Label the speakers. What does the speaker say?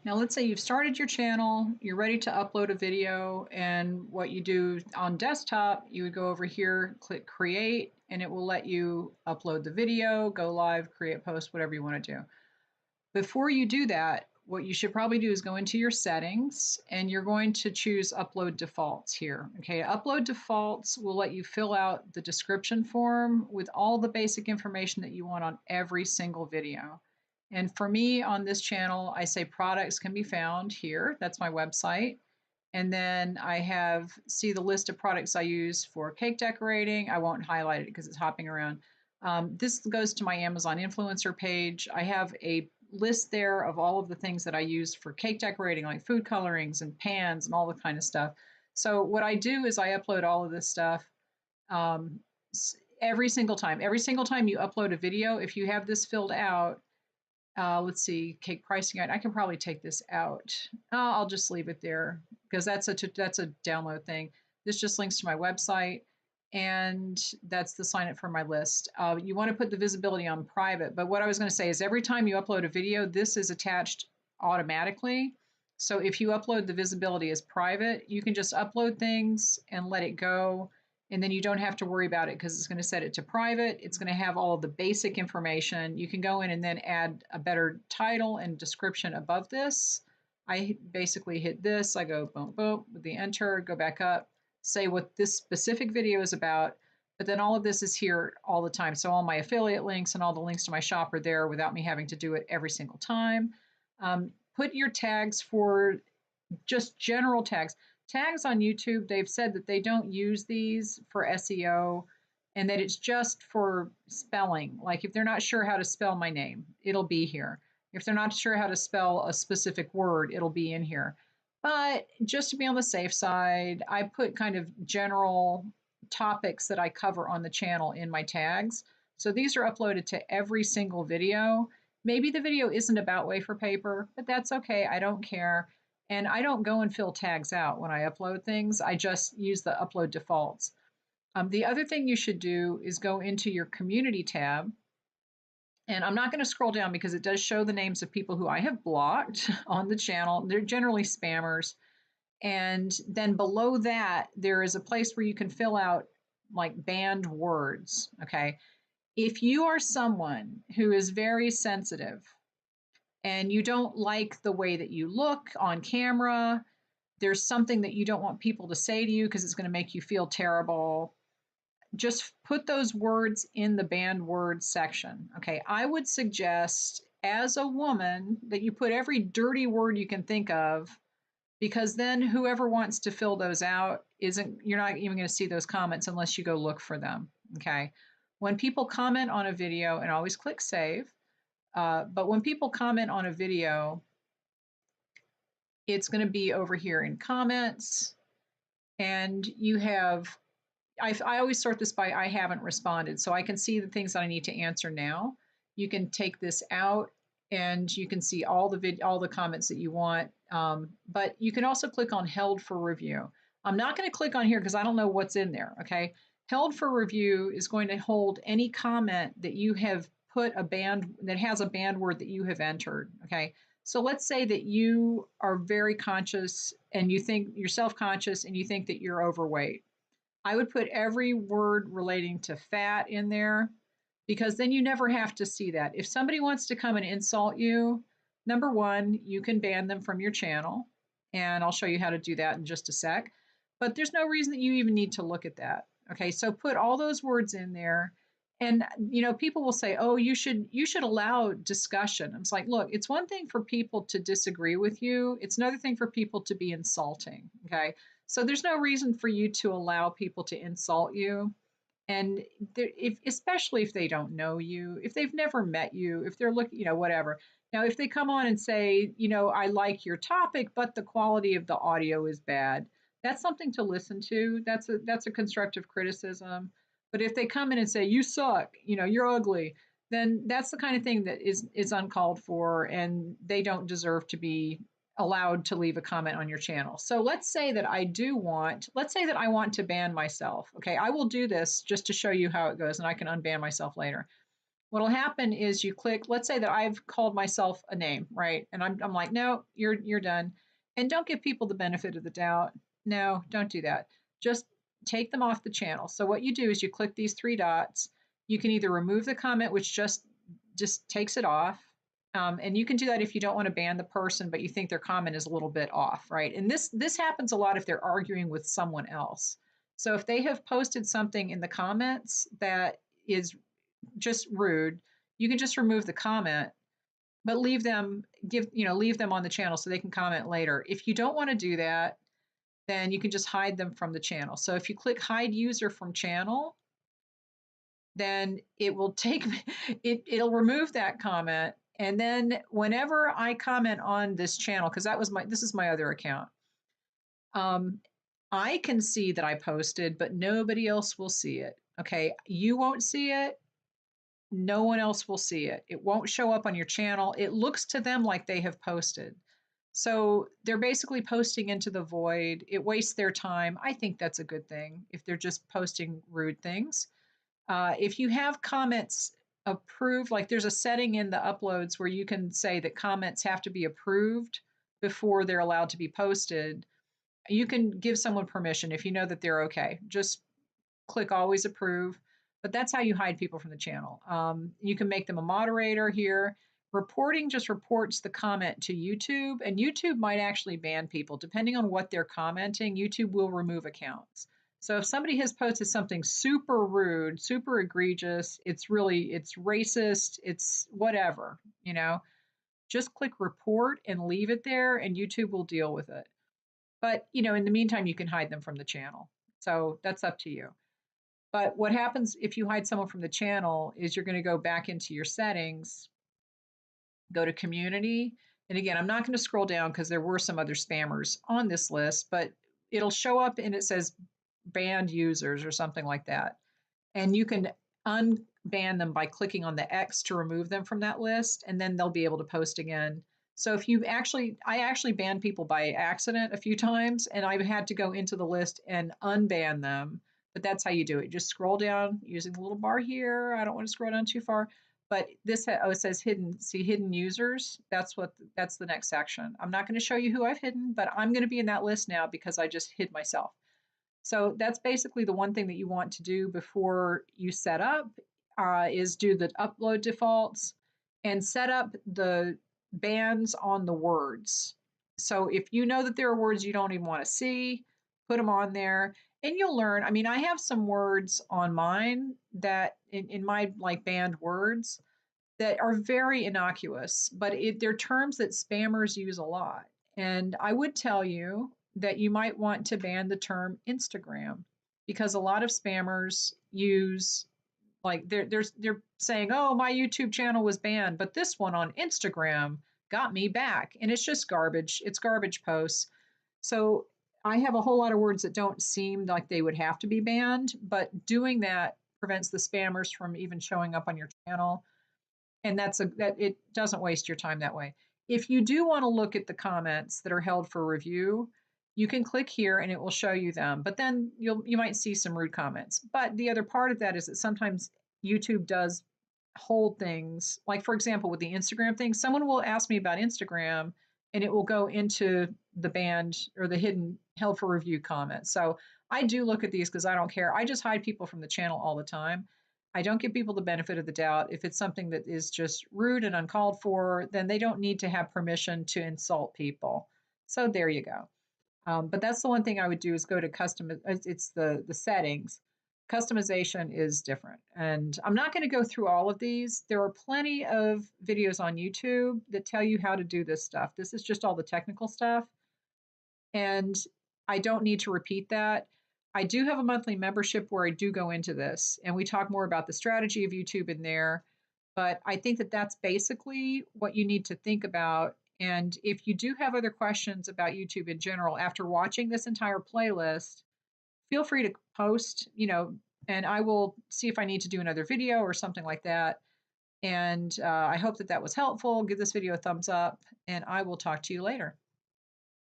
Speaker 1: Now, let's say you've started your channel, you're ready to upload a video, and what you do on desktop, you would go over here, click create, and it will let you upload the video, go live, create post, whatever you want to do. Before you do that, what you should probably do is go into your settings and you're going to choose upload defaults here. Okay, upload defaults will let you fill out the description form with all the basic information that you want on every single video. And for me on this channel, I say products can be found here. That's my website. And then I have, see the list of products I use for cake decorating. I won't highlight it because it's hopping around. This goes to my Amazon influencer page. I have a list there of all of the things that I use for cake decorating, like food colorings and pans and all the kind of stuff. So what I do is I upload all of this stuff um, every single time. Every single time you upload a video, if you have this filled out, let's see, cake pricing guide. I can probably take this out. I'll just leave it there because that's a download thing. This just links to my website, and that's the sign up for my list. You want to put the visibility on private, but what I was going to say is every time you upload a video, this is attached automatically. So if you upload the visibility as private, you can just upload things and let it go. And then you don't have to worry about it because it's going to set it to private. It's going to have all of the basic information. You can go in and then add a better title and description above this. I basically hit this. I go boom, boom with the enter, go back up, say what this specific video is about. But then all of this is here all the time. So all my affiliate links and all the links to my shop are there without me having to do it every single time. Put your tags for just general tags. Tags on YouTube, they've said that they don't use these for SEO and that it's just for spelling. Like if they're not sure how to spell my name, it'll be here. If they're not sure how to spell a specific word, it'll be in here. But just to be on the safe side, I put kind of general topics that I cover on the channel in my tags. So these are uploaded to every single video. Maybe the video isn't about wafer paper, but that's okay. I don't care. And I don't go and fill tags out when I upload things. I just use the upload defaults. The other thing you should do is go into your community tab. And I'm not going to scroll down because it does show the names of people who I have blocked on the channel. They're generally spammers. And then below that, there is a place where you can fill out like banned words. Okay. If you are someone who is very sensitive and you don't like the way that you look on camera, there's something that you don't want people to say to you because it's going to make you feel terrible, just put those words in the banned words section. Okay, I would suggest as a woman that you put every dirty word you can think of, because then whoever wants to fill those out isn't, you're not even going to see those comments unless you go look for them. Okay, when people comment on a video, and always click save, but when people comment on a video, it's going to be over here in comments, and you have, I always sort this by I haven't responded, so I can see the things that I need to answer now. You can take this out and you can see all the comments that you want, but you can also click on held for review. I'm not going to click on here because I don't know what's in there. Okay, held for review is going to hold any comment that you have put a banned, that has a banned word that you have entered. Okay, so let's say that you are very conscious and you think you're self-conscious and you think that you're overweight. I would put every word relating to fat in there because then you never have to see that. If somebody wants to come and insult you, number one, you can ban them from your channel, and I'll show you how to do that in just a sec. But there's no reason that you even need to look at that. Okay, so put all those words in there. And you know, people will say, "Oh, you should allow discussion." It's like, look, it's one thing for people to disagree with you. It's another thing for people to be insulting. Okay, so there's no reason for you to allow people to insult you. And if, especially if they don't know you, if they've never met you, if they're looking, you know, whatever. Now, if they come on and say, you know, I like your topic, but the quality of the audio is bad, that's something to listen to. That's a constructive criticism. But if they come in and say, you suck, you know, you're ugly, then that's the kind of thing that is uncalled for, and they don't deserve to be allowed to leave a comment on your channel. So let's say that let's say that I want to ban myself. Okay, I will do this just to show you how it goes, and I can unban myself later. What'll happen is you click, let's say that I've called myself a name, right? And I'm like, no, you're done. And don't give people the benefit of the doubt. No, don't do that. Just take them off the channel. So what you do is you click these three dots. You can either remove the comment, which just takes it off. And you can do that if you don't want to ban the person, but you think their comment is a little bit off, right? And this happens a lot if they're arguing with someone else. So if they have posted something in the comments that is just rude, you can just remove the comment, but leave them on the channel so they can comment later. If you don't want to do that, then you can just hide them from the channel. So if you click hide user from channel, then it will take it'll remove that comment. And then whenever I comment on this channel, because this is my other account, um, I can see that I posted, but nobody else will see it. Okay, you won't see it. No one else will see it. It won't show up on your channel. It looks to them like they have posted. So they're basically posting into the void. It wastes their time. I think that's a good thing if they're just posting rude things. If you have comments approved, like there's a setting in the uploads where you can say that comments have to be approved before they're allowed to be posted. You can give someone permission if you know that they're okay. Just click always approve. But that's how you hide people from the channel. You can make them a moderator here. Reporting just reports the comment to YouTube, and YouTube might actually ban people. Depending on what they're commenting, YouTube will remove accounts. So if somebody has posted something super rude, super egregious, it's racist, it's whatever, just click report and leave it there, and YouTube will deal with it. But, in the meantime, you can hide them from the channel. So that's up to you. But what happens if you hide someone from the channel is you're going to go back into your settings, go to community. And again, I'm not going to scroll down because there were some other spammers on this list, but it'll show up and it says banned users or something like that. And you can unban them by clicking on the X to remove them from that list, and then they'll be able to post again. So I actually banned people by accident a few times, and I've had to go into the list and unban them. But that's how you do it. Just scroll down using the little bar here. I don't want to scroll down too far, but it says hidden. See hidden users. That's the next section. I'm not going to show you who I've hidden, but I'm going to be in that list now because I just hid myself. So that's basically the one thing that you want to do before you set up is do the upload defaults and set up the bans on the words. So if you know that there are words you don't even want to see, put them on there and you'll learn. I mean, I have some words on mine that in my like banned words that are very innocuous, but they're terms that spammers use a lot. And I would tell you that you might want to ban the term Instagram because a lot of spammers use like they're saying, "Oh, my YouTube channel was banned, but this one on Instagram got me back." And it's just garbage. It's garbage posts. So I have a whole lot of words that don't seem like they would have to be banned, but doing that prevents the spammers from even showing up on your channel, and that it doesn't waste your time that way. If you do want to look at the comments that are held for review, you can click here and it will show you them. But then you might see some rude comments. But the other part of that is that sometimes YouTube does hold things. Like for example, with the Instagram thing, someone will ask me about Instagram and it will go into the banned or the hidden held for review comments. So I do look at these because I don't care. I just hide people from the channel all the time. I don't give people the benefit of the doubt. If it's something that is just rude and uncalled for, then they don't need to have permission to insult people. So there you go. But that's the one thing I would do is go to custom. It's the settings. Customization is different. And I'm not going to go through all of these. There are plenty of videos on YouTube that tell you how to do this stuff. This is just all the technical stuff. And I don't need to repeat that. I do have a monthly membership where I do go into this and we talk more about the strategy of YouTube in there. But I think that that's basically what you need to think about. And if you do have other questions about YouTube in general, after watching this entire playlist, feel free to post, and I will see if I need to do another video or something like that. And I hope that that was helpful. Give this video a thumbs up, and I will talk to you later.